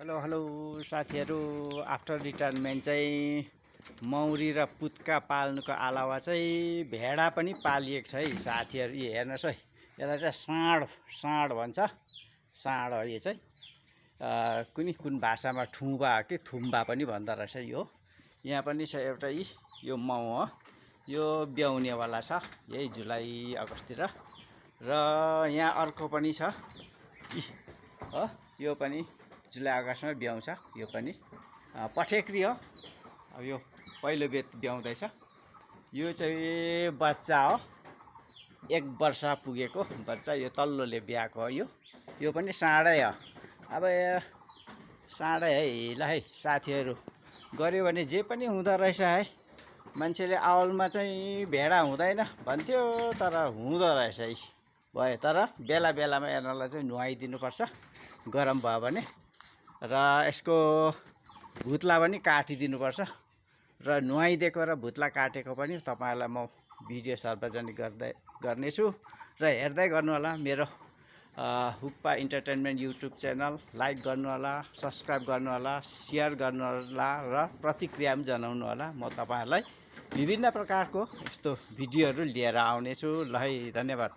Hello hello साथीहरू, after retirement चाहिँ मौरी र पुत्का पाल्नुको अलावा चाहिँ भेडा पनि पालिएको छ है साथीहरू। यो हेर्नुहोस् है, यसलाई चाहिँ साँड साँड भन्छ। साँड हो यो चाहिँ। कुन भाषामा ठुम्बा कि थुम्बा पनि भन्दो रहेछ यो। यहाँ पनि छ एउटा यो माउ हो, यो ब्याउनेवाला छ यही जुलाई अगस्ततिर। र यहाँ अर्को पनि छ हो, यो पनि जुलाई अगस्तमा ब्याउँछ। यो पनि पठेक्री हो। अब यो पहिलो बेत ब्याउँदैछ। यो चाहिँ बच्चा हो, 1 वर्ष पुगेको बच्चा। यो तल्लोले ब्याएको हो। यो पनि साँडै हो। अब साँडै है ल है साथीहरू, गऱ्यो भने जे पनि हुँदो रहेछ है। मान्छेले आवलमा चाहिँ भेडा हुँदैन भन्थ्यो, तर हुँदो रहेछ है। भयो, तर बेला बेलामा यिनीहरूलाई चाहिँ नुहाइदिनुपर्छ गरम भयो भने। र यसको भुत्ला पनि काटिदिनुपर्छ। र नुहाइदिएको र भुत्ला काटेको पनि तपाईँहरूलाई म भिडियो सार्वजनिक गर्नेछु र हेर्दै गर्नु होला। मेरो हुप्पा इन्टरटेनमेन्ट युट्युब च्यानल लाइक गर्नु होला, सब्सक्राइब गर्नु होला, सेयर गर्नु होला र प्रतिक्रिया पनि जनाउनु होला। म तपाईँहरूलाई विभिन्न प्रकारको यस्तो भिडियोहरू लिएर आउनेछु। ल है, धन्यवाद।